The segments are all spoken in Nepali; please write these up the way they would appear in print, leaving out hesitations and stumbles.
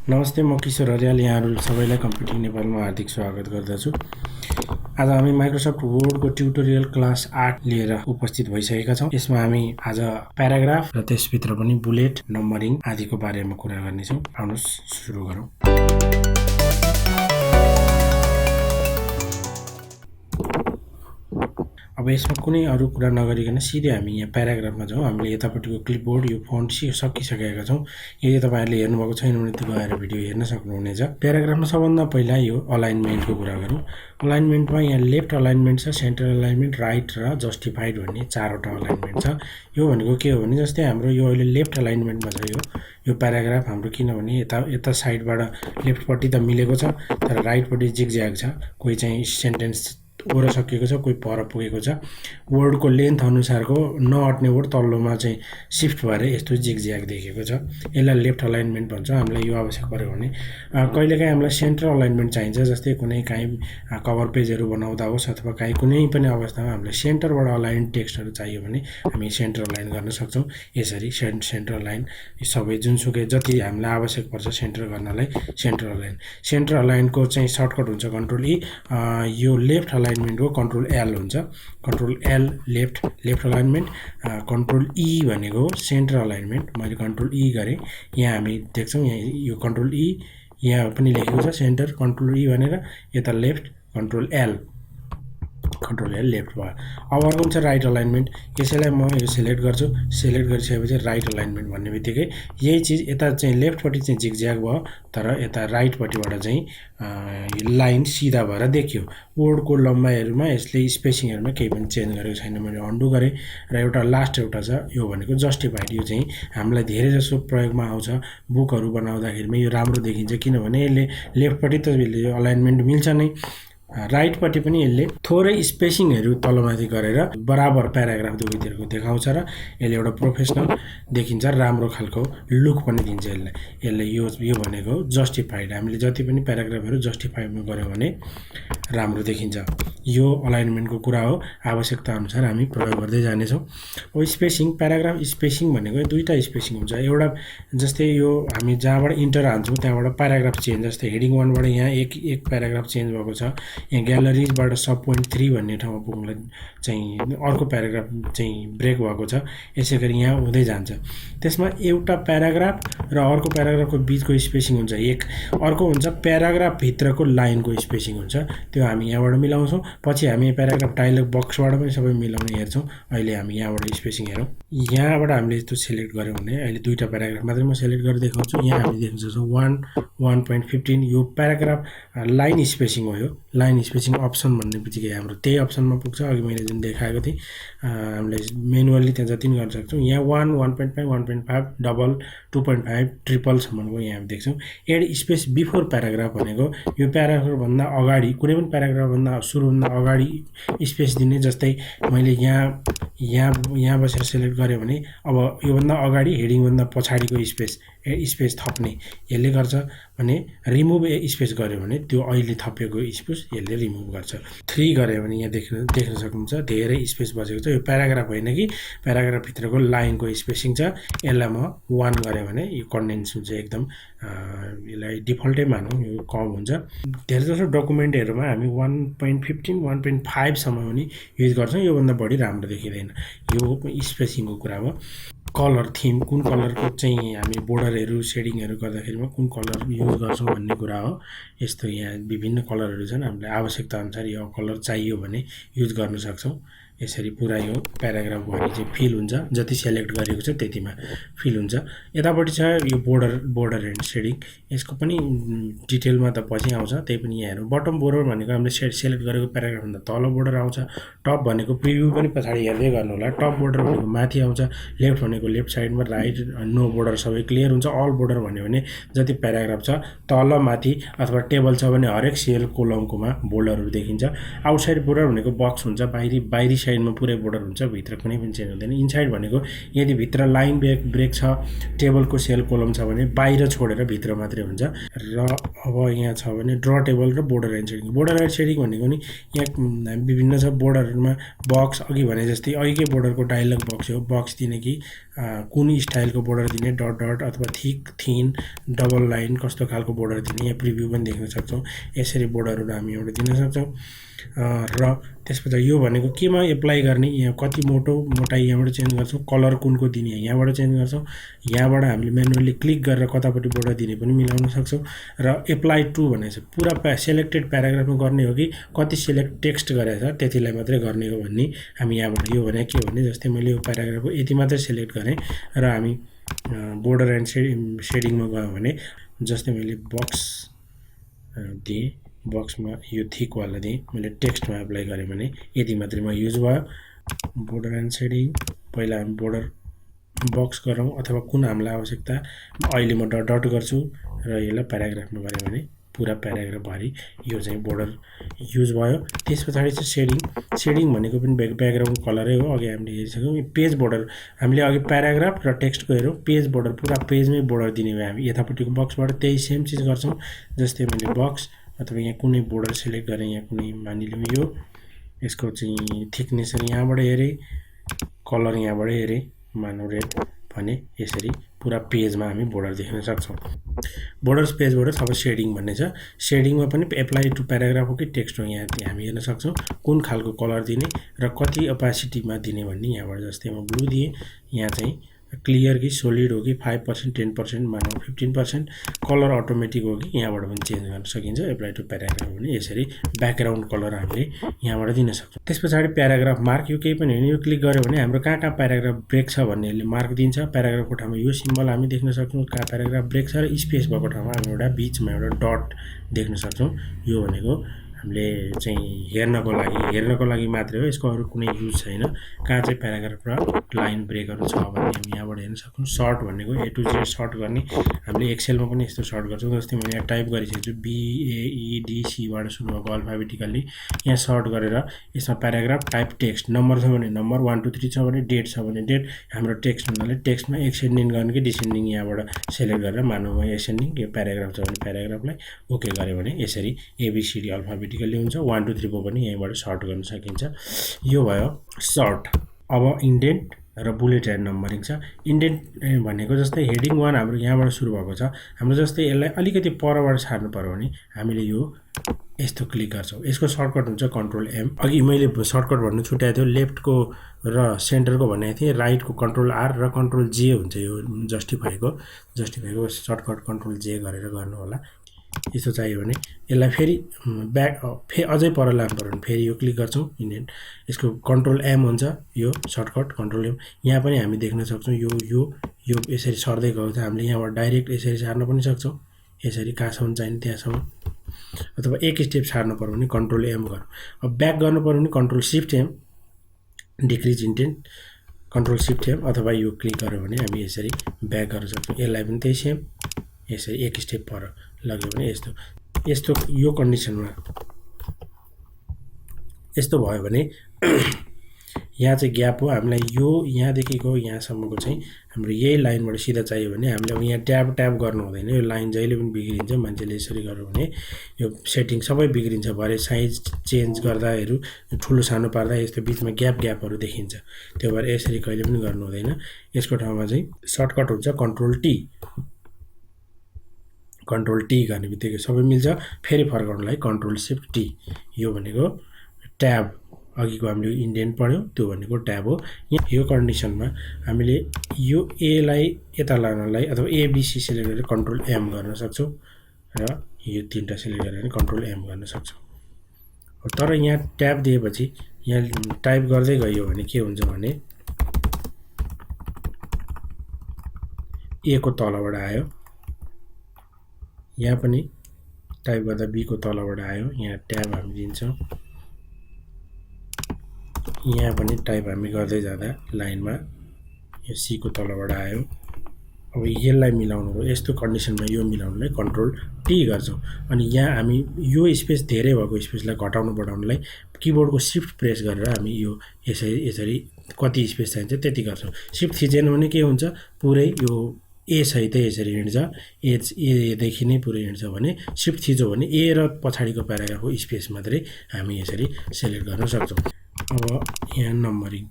नमस्ते, म किशोर हरियाल यहाँहरू सबैलाई कम्प्युटिङ नेपालमा हार्दिक स्वागत गर्दछु। आज हामी माइक्रोसफ्ट वर्डको ट्युटोरियल क्लास 8 लिएर उपस्थित भइसकेका छौँ। यसमा हामी आज प्याराग्राफ र त्यसभित्र पनि बुलेट, नम्बरिङ आदिको बारेमा कुरा गर्नेछौँ। आउनुहोस् सुरु गरौँ। अब यसमा कुनै अरू कुरा नगरिकन सिधै हामी यहाँ प्याराग्राफमा जाउँ। हामीले यतापट्टिको क्लिपबोर्ड यो फन्ट सकिसकेका छौँ। यदि तपाईँहरूले हेर्नुभएको छैन भने त्यो गएर भिडियो हेर्न सक्नुहुनेछ। प्याराग्राफमा सबभन्दा पहिला यो अलाइनमेन्टको कुरा गरौँ। अलाइनमेन्टमा यहाँ लेफ्ट अलाइनमेन्ट छ, सेन्टर अलाइनमेन्ट, राइट र जस्टिफाइड भन्ने 4वटा अलाइनमेन्ट छ। यो भनेको के हो भने जस्तै हाम्रो यो अहिले लेफ्ट अलाइनमेन्टमा छ यो प्याराग्राफ हाम्रो, किनभने यता साइडबाट लेफ्टपट्टि त मिलेको छ तर राइटपट्टि जिगज्याग छ। कोही चाहिँ सेन्टेन्स ओर सकिएको छ, कोही पर पुगेको छ। वर्डको लेन्थ अनुसारको नअट्ने वर्ड तल्लोमा चाहिँ सिफ्ट भएर यस्तो जिगज्याग देखेको छ। यसलाई लेफ्ट अलाइनमेन्ट भन्छ। हामीलाई यो आवश्यक पऱ्यो भने कहिलेकाहीँ हामीलाई सेन्टर अलाइनमेन्ट चाहिन्छ। जस्तै कुनै काहीँ कभर पेजहरू बनाउँदा होस् अथवा काहीँ कुनै पनि अवस्थामा हामीलाई सेन्टरबाट अलाइन टेक्स्टहरू चाहियो भने हामी सेन्टर अलाइन गर्न सक्छौँ। यसरी सेन्टर अलाइन सबै जुनसुकै जति हामीलाई आवश्यक पर्छ सेन्टर गर्नलाई सेन्टर अलाइनको चाहिँ सर्टकट हुन्छ कन्ट्रोल ई। यो लेफ्ट अलाइनमेन्टको कन्ट्रोल एल हुन्छ। Control L left alignment, control E भनेको सेन्टर अलाइनमेन्ट। मैले कन्ट्रोल ई गरेँ। यहाँ हामी देख्छौँ यहाँ यो कन्ट्रोल ई यहाँ पनि लेखेको छ सेन्टर, कन्ट्रोल ई भनेर। यता लेफ्ट कन्ट्रोल एल लेफ्ट भयो। अब अर्को हुन्छ राइट अलाइनमेन्ट। यसैलाई म यो सिलेक्ट गर्छु। सिलेक्ट गरिसकेपछि राइट अलाइनमेन्ट भन्ने बित्तिकै यही चिज यता चाहिँ लेफ्टपट्टि चाहिँ जिगज्याग भयो तर यता राइटपट्टिबाट चाहिँ लाइन सिधा भएर देखियो। वर्डको लम्बाइहरूमा यसले स्पेसिङहरूमा केही पनि चेन्ज गरेको छैन। मैले अन्डु गरेँ र एउटा लास्ट एउटा छ यो भनेको जस्टिफाइड। यो चाहिँ हामीलाई धेरै जसो प्रयोगमा आउँछ। बुकहरू बनाउँदाखेरिमा यो राम्रो देखिन्छ किनभने यसले लेफ्टपट्टि त यसले अलाइनमेन्ट मिल्छ नै, राइटपट्टि पनि यसले थोरै स्पेसिङहरू तलमाथि गरेर बराबर प्याराग्राफ दुवैतिरको देखाउँछ र यसले एउटा प्रोफेसनल देखिन्छ, राम्रो खालको लुक पनि दिन्छ यसले यो भनेको जस्टिफाइड। हामीले जति पनि प्याराग्राफहरू जस्टिफाइडमा गऱ्यौँ भने राम्रो देखिन्छ। यो अलाइनमेन्टको कुरा हो। आवश्यकता अनुसार हामी प्रयोग गर्दै जानेछौँ। अब स्पेसिङ, प्याराग्राफ स्पेसिङ भनेको दुईवटा स्पेसिङ हुन्छ। एउटा जस्तै यो हामी जहाँबाट इन्टर हान्छौँ त्यहाँबाट प्याराग्राफ चेन्ज, जस्तै हेडिङ 1बाट यहाँ एक प्याराग्राफ चेन्ज भएको छ। यहाँ ग्यालरिजबाट सब पोइन्ट 3 भन्ने ठाउँमा पुग्नलाई चाहिँ अर्को प्याराग्राफ चाहिँ ब्रेक भएको छ। यसै गरी यहाँ हुँदै जान्छ। त्यसमा एउटा प्याराग्राफ र अर्को प्याराग्राफको बिचको स्पेसिङ हुन्छ एक। अर्को हुन्छ प्याराग्राफभित्रको लाइनको स्पेसिङ हुन्छ। त्यो हामी यहाँबाट मिलाउँछौँ। पछि हामी प्याराग्राफ डायलग बक्सबाट पनि सबै मिलाउने हेर्छौँ। अहिले हामी यहाँबाट स्पेसिङ हेरौँ। यहाँबाट हामीले यस्तो सिलेक्ट गऱ्यौँ भने अहिले दुईवटा प्याराग्राफ मात्रै म सिलेक्ट गरेर देखाउँछु। यहाँ हामी देख्न सक्छौँ 1.15 यो प्याराग्राफ लाइन स्पेसिङ हो। यो लाइन स्पेसिङ अप्सन भन्ने बित्तिकै हाम्रो त्यही अप्सनमा पुग्छ। अघि मैले जुन देखाएको थिएँ हामीले मेनुअली त्यहाँ जति पनि गर्न सक्छौँ। यहाँ 1, 1.5, 1.5, डबल, 2.5, ट्रिपलसम्मको यहाँ देख्छौँ। एड स्पेस बिफोर प्याराग्राफ भनेको यो प्याराग्राफभन्दा अगाडि कुनै पनि प्याराग्राफभन्दा सुरुभन्दा अगाडि स्पेस दिने। जस्तै मैले यहाँ बसेर सिलेक्ट गरेँ भने अब योभन्दा अगाडि हेडिङभन्दा पछाडिको स्पेस थप्ने यसले गर्छ भने रिमुभ स्पेस गर्यो भने त्यो अहिले थपेको स्पेस यसले रिमुभ गर्छ। 3 गऱ्यो भने यहाँ देख्न सक्नुहुन्छ धेरै स्पेस बसेको छ। यो प्याराग्राफ होइन कि प्याराग्राफभित्रको लाइनको स्पेसिङ छ। यसलाई म 1 गरेँ भने यो कन्डेन्स हुन्छ एकदम। यसलाई डिफल्टै मानौँ, यो कम हुन्छ। धेरै जसो डकुमेन्टहरूमा हामी 1.15, 1.5सम्म पनि युज गर्छौँ। योभन्दा बढी राम्रो देखिँदैन। यो स्पेसिङको कुरा हो। कलर थिम, कुन कलरको चाहिँ हामी बोर्डरहरू सेडिङहरू गर्दाखेरिमा कुन कलर युज गर्छौँ भन्ने कुरा हो। यस्तो यहाँ विभिन्न कलरहरू छन्। हामीलाई आवश्यकता अनुसार यो कलर चाहियो भने युज गर्न सक्छौँ। यसरी पुरा यो प्याराग्राफभरि चाहिँ फिल हुन्छ। जति सेलेक्ट गरेको छ त्यतिमा फिल हुन्छ। यतापट्टि छ यो बोर्डर एन्ड सेडिङ। यसको पनि डिटेलमा त पछि आउँछ, त्यही पनि यहाँ हेरौँ। बटम बोर्डर भनेको हामीले सेलेक्ट गरेको प्याराग्राफभन्दा तल बोर्डर आउँछ। टप भनेको प्रिभ्यू पनि पछाडि हेर्दै गर्नु होला। टप बोर्डर भनेको माथि आउँछ। लेफ्ट भनेको लेफ्ट साइडमा, राइट नो बोर्डर सबै क्लियर हुन्छ। अल बोर्डर भन्यो भने जति प्याराग्राफ छ तल माथि अथवा टेबल छ भने हरेक सेल कोलमकोमा बोर्डरहरू देखिन्छ। आउटसाइड बोर्डर भनेको बक्स हुन्छ, बाहिरी साइडमा पुरै बोर्डर हुन्छ, भित्र कुनै पनि चेन्ज हुँदैन। इनसाइड भनेको यदि भित्र लाइन ब्रेक छ, टेबलको सेल कोलम छ भने बाहिर छोडेर भित्र मात्रै हुन्छ। र अब यहाँ छ भने ड्र टेबल र border and shading. Border and shading भनेको नि यहाँ विभिन्न छ। बोर्डरहरूमा बक्स अघि भने जस्तै अघिकै बोर्डरको डायलग बक्स हो, बक्स दिने कि कुन स्टाइलको बोर्डर दिने, डट डट अथवा थिक थिन डबल लाइन कस्तो खालको बोर्डर दिने, यहाँ प्रिभ्यू पनि देख्न सक्छौँ। यसरी बोर्डरहरू हामी एउटा दिन सक्छौँ। र त्यसपछि यो भनेको केमा एप्लाई गर्ने, यहाँ कति मोटाइ यहाँबाट चेन्ज गर्छौँ, कलर कुनको दिने यहाँबाट चेन्ज गर्छौँ। यहाँबाट हामीले म्यानुअली क्लिक गरेर कतापट्टि बोर्डर दिने पनि मिलाउन सक्छौँ। र एप्लाई टु भनेको चाहिँ पुरा सेलेक्टेड प्याराग्राफमा गर्ने हो कि कति सेलेक्ट टेक्स्ट गरेको छ त्यतिलाई मात्रै गर्ने हो भन्ने हामी यहाँबाट यो भने के भने जस्तै मैले यो प्याराग्राफको यति मात्रै सेलेक्ट गरेँ र हामी बोर्डर एन्ड सेडिङमा गयौँ भने जस्तै मैले बक्स दिएँ, बक्समा यो थिकवाला दिएँ, मैले टेक्स्टमा एप्लाई गरेँ भने यति मात्रैमा युज भयो। बोर्डर एन्ड सेडिङ पहिला हामी बोर्डर बक्स गरौँ अथवा कुन हामीलाई आवश्यकता अहिले म डट डट गर्छु र यसलाई प्याराग्राफमा गरेँ भने पुरा प्याराग्राफभरि यो चाहिँ बोर्डर युज भयो। त्यस पछाडि चाहिँ सेडिङ भनेको पनि ब्याकग्राउन्ड कलरै हो। अघि हामीले हेरिसक्यौँ। पेज बोर्डर हामीले अघि प्याराग्राफ र टेक्स्टको हेरौँ, पेज बोर्डर पुरा पेजमै बोर्डर दिने भयो। हामी यतापट्टिको बक्सबाट त्यही सेम चिज गर्छौँ। जस्तै मैले बक्स अथवा यहाँ कुनै बोर्डर सेलेक्ट गरेँ, यहाँ कुनै मानिलिउँ यो यसको चाहिँ थिकनेसहरू यहाँबाट हेरेँ, कलर यहाँबाट हेरेँ, मानौ रेड भने यसरी पुरा पेजमा हामी बोर्डर देख्न सक्छौँ। Borders page borders. अब सेडिङ भन्ने छ। सेडिङमा पनि एप्लाई टु प्याराग्राफ हो कि टेक्स्ट हो यहाँ हामी हेर्न सक्छौँ। कुन खालको कलर दिने र कति अपासिटीमा दिने भन्ने यहाँबाट जस्तै म ब्लू दिएँ, यहाँ चाहिँ क्लियर कि सोलिड हो कि 5% 10% मानौ 15% कलर अटोमेटिक हो कि यहाँबाट पनि चेन्ज गर्न सकिन्छ। एप्लाई टु प्याराग्राफ भने यसरी ब्याकग्राउन्ड कलर हामीले यहाँबाट दिन सक्छौँ। त्यस पछाडि प्याराग्राफ मार्क, यो केही पनि होइन, यो क्लिक गऱ्यो भने हाम्रो कहाँ प्याराग्राफ ब्रेक छ भन्ने यसले मार्क दिन्छ। प्याराग्राफको ठाउँमा यो सिम्बल हामी देख्न सक्छौँ कहाँ प्याराग्राफ ब्रेक छ, र स्पेस भएको ठाउँमा हामी एउटा बिचमा एउटा डट देख्न सक्छौँ। यो भनेको हामीले चाहिँ हेर्नको लागि मात्रै हो, यसको अरू कुनै युज छैन। कहाँ चाहिँ प्याराग्राफ र लाइन ब्रेकहरू छ भन्ने हामी यहाँबाट हेर्न सक्छौँ। सर्ट भनेको A to Z सर्ट गर्ने, हामीले एक्सेलमा पनि यस्तो सर्ट गर्छौँ। जस्तै मैले यहाँ टाइप गरिसकेको छु BAEDCबाट सुरु भएको अल्फाबेटिकल्ली, यहाँ सर्ट गरेर यसमा प्याराग्राफ टाइप टेक्स्ट, नम्बर छ भने नम्बर, 1 2 3 छ भने डेट छ भने डेट, हाम्रो टेक्स्ट हुनाले टेक्स्टमा एक्सेन्डिङ गर्ने कि डिसेन्डिङ यहाँबाट सेलेक्ट गरेर मानौँ एक्सेन्डिङ, यो प्याराग्राफ छ भने प्याराग्राफलाई ओके गऱ्यो भने यसरी ABCD अल्फाबेटिकल्ली हुन्छ। 1 2 3 4 पनि यहीँबाट सर्ट गर्न सकिन्छ। यो भयो सर्ट। अब इन्डेन्ट र बुलेट एन्ड नम्बरिङ छ। इन्डेन्ट भनेको जस्तै हेडिङ 1 हाम्रो यहाँबाट सुरु भएको छ, हाम्रो जस्तै यसलाई अलिकति परबाट छाड्नु पर्यो भने हामीले यो यस्तो क्लिक गर्छौँ। यसको सर्टकट हुन्छ कन्ट्रोल M। अघि मैले सर्टकट भन्नु छुट्याएको थियो, लेफ्टको र सेन्टरको भनेको थिएँ, राइटको कन्ट्रोल R र कन्ट्रोल J हुन्छ। यो जस्टिफाईको सर्टकट कन्ट्रोल J गरेर गर्नु होला। यस्तो चाहियो भने यसलाई फेरि अझै पर लानु पर्यो भने फेरि यो क्लिक गर्छौँ इन्डेन्ट, यसको कन्ट्रोल M हुन्छ यो सर्टकट कन्ट्रोल M। यहाँ पनि हामी देख्न सक्छौँ यो यो यो यसरी सर्दै गएको छ। हामीले यहाँबाट डाइरेक्ट यसरी सार्न पनि सक्छौँ, यसरी कहाँसम्म चाहिने त्यहाँसम्म, अथवा एक स्टेप सार्नु पर्यो भने कन्ट्रोल M गर्नु। अब ब्याक गर्नु पर्यो भने control shift M, decrease indent control shift M, अथवा यो क्लिक गऱ्यो भने हामी यसरी ब्याक गर्न सक्छौँ। यसलाई पनि त्यही सेम यसरी एक स्टेप पर लग्यो भने यस्तो यो कन्डिसनमा यस्तो भयो भने यहाँ चाहिँ ग्याप हो। हामीलाई यो यहाँदेखिको यहाँसम्मको चाहिँ हाम्रो यही लाइनबाट सिधा चाहियो भने हामीले अब यहाँ ट्याब गर्नु हुँदैन। यो लाइन जहिले पनि बिग्रिन्छ, मान्छेले यसरी गर्यो भने यो सेटिङ सबै बिग्रिन्छ। भरे साइज चेन्ज गर्दाहरू ठुलो सानो पार्दा यस्तो बिचमा ग्यापहरू देखिन्छ। त्यो भएर यसरी कहिले पनि गर्नु हुँदैन। यसको ठाउँमा चाहिँ सर्टकट हुन्छ कन्ट्रोल टी गर्ने बित्तिकै सबै मिल्छ। फेरि फर्काउनलाई कन्ट्रोल सिफ्ट टी। यो भनेको ट्याब, अघिको हामीले इन्डेन्ट पढ्यौँ त्यो भनेको ट्याब हो। यो कन्डिसनमा हामीले यो एलाई यता लानलाई अथवा एबिसी सेलेक्ट गरेर कन्ट्रोल M गर्न सक्छौँ र यो तीनटा सेलेक्ट गरेर कन्ट्रोल M गर्न सक्छौँ। तर यहाँ ट्याब दिएपछि यहाँ टाइप गर्दै गयो भने के हुन्छ भने A को तलबाट आयो, यहाँ पनि टाइप गर्दा B को तलबाट आयो, यहाँ ट्याब हामी दिन्छौँ। यहाँ पनि टाइप हामी गर्दै जाँदा लाइनमा यो C को तलबाट आयो। अब यसलाई मिलाउनु हो, यस्तो कन्डिसनमा यो मिलाउनुलाई कन्ट्रोल टी गर्छौँ। अनि यहाँ हामी यो स्पेस धेरै भएको स्पेसलाई घटाउनु बढाउनुलाई किबोर्डको सिफ्ट प्रेस गरेर हामी यो यसरी कति स्पेस चाहिन्छ त्यति गर्छौँ। सिफ्ट थिचेन भने के हुन्छ, पुरै यो ए सहितै यसरी हिँड्छ, एदेखि नै पुरै हिँड्छ भने सिफ्ट थिचो भने ए र पछाडिको प्याराग्राफको स्पेस मात्रै हामी यसरी सेलेक्ट गर्न सक्छौँ। अब यहाँ नम्बरिङ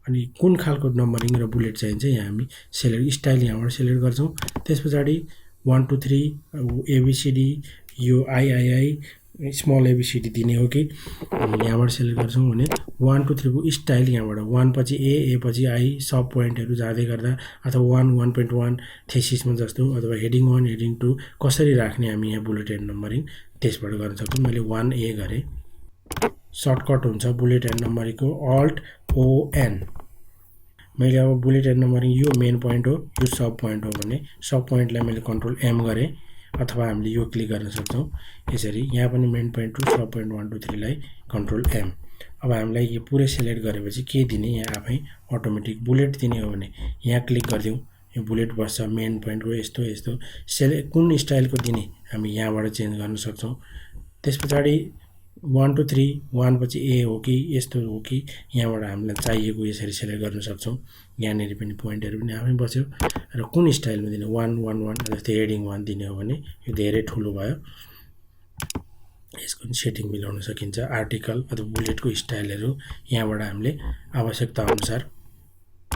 अनि कुन खालको नम्बरिङ र बुलेट चाहिन्छ यहाँ हामी सेलेक्ट स्टाइल यहाँबाट सेलेक्ट गर्छौँ। त्यस पछाडि 1 2 3 एबिसिडी यो आइआइआई स्मल एबिसिडी दिने हो कि यहाँबाट सेलेक्ट गर्छौँ भने 1 2 3 को स्टाइल यहाँबाट 1 पछि ए पछि आई सब पोइन्टहरू जाँदै गर्दा अथवा 1 1.1 थेसिसमा जस्तो अथवा हेडिङ 1 हेडिङ 2 कसरी राख्ने हामी यहाँ बुलेट एन्ड नम्बरिङ त्यसबाट गर्न सक्छौँ। मैले 1A गरेँ। सर्टकट हुन्छ बुलेट एन्ड नम्बरिङको अल्ट ओएन। मैले अब बुलेट एन्ड नम्बरिङ यो मेन पोइन्ट हो यो सब पोइन्ट हो भने सब पोइन्टलाई मैले कन्ट्रोल एम गरेँ अथवा हामीले यो क्लिक गर्न सक्छौँ। यसरी यहाँ पनि मेन पोइन्ट 2 सब पोइन्ट 1 2 3 लाई कन्ट्रोल एम। अब हामीलाई यो पुरै सेलेक्ट गरेपछि के दिने यहाँ आफै अटोमेटिक बुलेट दिने हो भने यहाँ क्लिक गरिदिउँ यो बुलेट बस्छ मेन पोइन्टको यस्तो यस्तो सेलेक्ट कुन स्टाइलको दिने हामी यहाँबाट चेन्ज गर्न सक्छौँ। त्यस पछाडि 1 2 3 1 पछि ए हो कि यस्तो हो कि यहाँबाट हामीलाई चाहिएको यसरी सेलेक्ट गर्न सक्छौँ। यहाँनिर पनि पोइन्टहरू पनि आफै बस्यो र कुन स्टाइलमा दिने 1 1 1 जस्तै हेडिङ 1 दिने हो भने यो धेरै ठुलो भयो। यसको सेटिङ मिलाउन सकिन्छ। आर्टिकल अथवा बुलेटको स्टाइलहरू यहाँबाट हामीले आवश्यकता अनुसार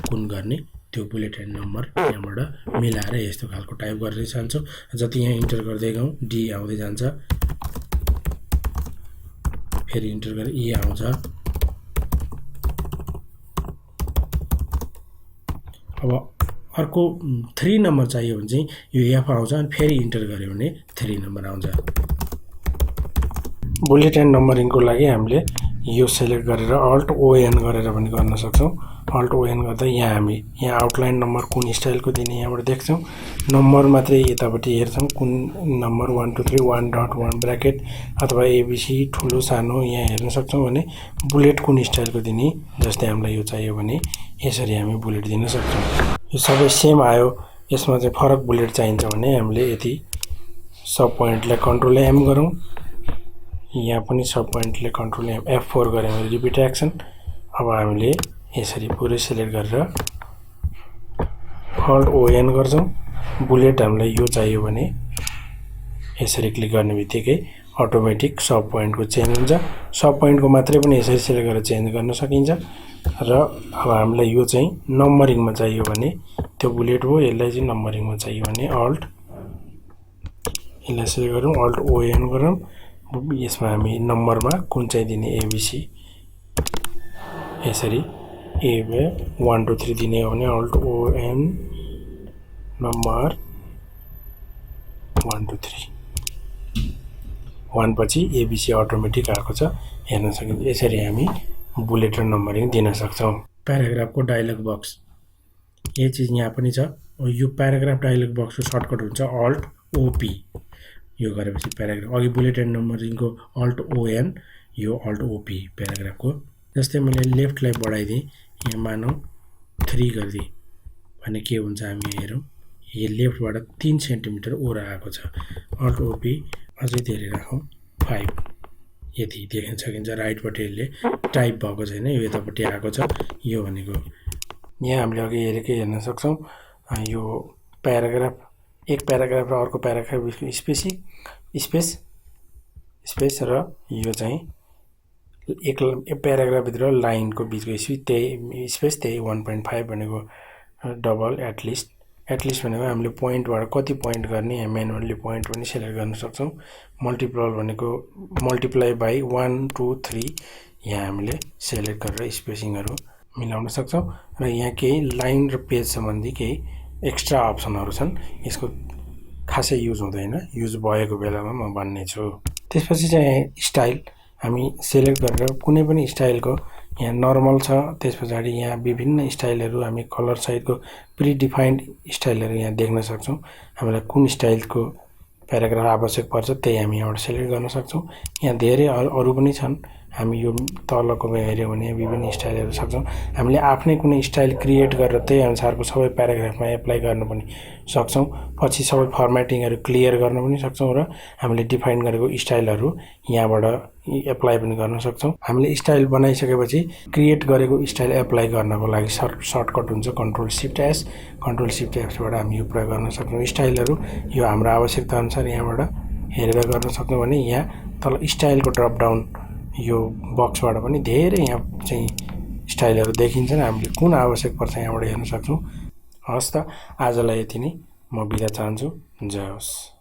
कुन गर्ने त्यो बुलेट एन्ड नम्बर यहाँबाट मिलाएर यस्तो खालको टाइप गर्दै जान्छौँ। जति यहाँ इन्टर गर्दै गयौँ डी आउँदै जान्छ फेरि इन्टर गरेर ई आउँछ। अब अर्को 3 नम्बर चाहियो भने चाहिँ यो एफ आउँछ अनि फेरि इन्टर गर्यो भने 3 नम्बर आउँछ। बुलेट एन्ड नम्बरिङको लागि हामीले यो सेलेक्ट गरेर अल्ट ओएन गरेर पनि गर्न सक्छौँ। अल्ट ओएन गर्दा यहाँ आउटलाइन नम्बर कुन स्टाइलको दिने यहाँबाट देख्छौँ। नम्बर मात्रै यतापट्टि हेर्छौँ कुन नम्बर 1 2 3 1 डट 1 ब्र्याकेट अथवा एबिसी ठुलो सानो यहाँ हेर्न सक्छौँ भने बुलेट कुन स्टाइलको दिने जस्तै हामीलाई यो चाहियो भने यसरी हामी बुलेट दिन सक्छौँ। यो सबै सेम आयो यसमा चाहिँ फरक बुलेट चाहिन्छ भने हामीले यति सब पोइन्टलाई कन्ट्रोल एम गरौँ। यहाँ पनि सब पोइन्टले कन्ट्रोल एम F4 गऱ्यौँ भने रिपिट एक्सन। अब हामीले यसरी पुरै सेलेक्ट गरेर अल्ट ओएन गर्छौँ। बुलेट हामीलाई यो चाहियो भने यसरी क्लिक गर्ने बित्तिकै अटोमेटिक सब पोइन्टको चेन्ज हुन्छ। सब पोइन्टको मात्रै पनि यसरी सेलेक्ट गरेर चेन्ज गर्न सकिन्छ। र अब हामीलाई यो चाहिँ नम्बरिङमा चाहियो भने त्यो बुलेट हो यसलाई चाहिँ नम्बरिङमा चाहियो भने अल्ट यसलाई सेलेक्ट गरौँ अल्ट ओएन गरौँ। यसमा हामी नम्बरमा कुन चाहिँ दिने एबिसी यसरी ए 1 2 3 दिने हो भने अल्ट ओएन नम्बर 1 2 3 1 पछि एबिसी अटोमेटिक आएको छ हेर्न सकिन्छ। यसरी हामी बुलेट र नम्बरिङ दिन सक्छौँ। प्याराग्राफको डायलग बक्स यो चिज यहाँ पनि छ। यो प्याराग्राफ डायलग बक्सको सर्टकट हुन्छ अल्ट ओपी। यो गरेपछि प्याराग्राफ अघि बुलेट एन्ड नम्बरिङको अल्ट ओएन यो अल्ट ओपी प्याराग्राफको। जस्तै मैले लेफ्टलाई बढाइदिएँ यहाँ मानौँ 3 गरिदिएँ भने के हुन्छ हामी हेरौँ यो लेफ्टबाट 3 सेन्टिमिटर ओर आएको छ। अल्ट ओपी अझै धेरै राखौँ 5 यति देख्न सकिन्छ। राइटपट्टि यसले टाइप भएको छैन यो यतापट्टि आएको छ। यो भनेको यहाँ हामीले अघि हेरेकै हेर्न सक्छौँ। यो प्याराग्राफ एक प्याराग्राफ र अर्को प्याराग्राफ स्पेस र यो चाहिँ एक प्याराग्राफभित्र लाइनको बिचको स्पेस त्यही 1.5 भनेको डबल एटलिस्ट भनेको हामीले पोइन्टबाट कति पोइन्ट गर्ने यहाँ म्यानुअली पोइन्ट पनि सेलेक्ट गर्न सक्छौँ। मल्टिपल भनेको मल्टिप्लाई बाई 1 2 3 यहाँ हामीले सेलेक्ट गरेर स्पेसिङहरू मिलाउन सक्छौँ। र यहाँ केही लाइन र पेज सम्बन्धी केही एक्स्ट्रा अप्सनहरू छन् यसको खासै युज हुँदैन। युज भएको बेलामा म भन्ने छु। त्यसपछि चाहिँ स्टाइल हामी सेलेक्ट गरेर कुनै पनि स्टाइलको यहाँ नर्मल छ। त्यस पछाडि यहाँ विभिन्न स्टाइलहरू हामी कलर सहितको प्रिडिफाइन्ड स्टाइलहरू यहाँ देख्न सक्छौँ। हामीलाई कुन स्टाइलको प्याराग्राफ आवश्यक पर्छ त्यही हामी यहाँबाट सेलेक्ट गर्न सक्छौँ। यहाँ धेरै अरू पनि छन्। हामी यो तलको हेऱ्यौँ भने विभिन्न स्टाइलहरू सक्छौँ। हामीले आफ्नै कुनै स्टाइल क्रिएट गरेर त्यही अनुसारको सबै प्याराग्राफमा एप्लाई गर्न पनि सक्छौँ। पछि सबै फर्मेटिङहरू क्लियर गर्न पनि सक्छौँ र हामीले डिफाइन गरेको स्टाइलहरू यहाँबाट एप्लाई पनि गर्न सक्छौँ। हामीले स्टाइल बनाइसकेपछि क्रिएट गरेको स्टाइल एप्लाई गर्नको लागि सर्टकट हुन्छ कन्ट्रोल सिफ्ट एसबाट हामी यो प्रयोग गर्न सक्छौँ। स्टाइलहरू यो हाम्रो आवश्यकता अनुसार यहाँबाट हेरेर गर्न सक्छौँ भने यहाँ तल स्टाइलको ड्रप डाउन यो बक्सबाट पनि धेरै यहाँ चाहिँ स्टाइलहरू देखिन्छन्। हामीले कुन आवश्यक पर्छ यहाँबाट हेर्न सक्छौँ। हस् त, आजलाई यति नै। म बिदा चाहन्छु। जय होस्।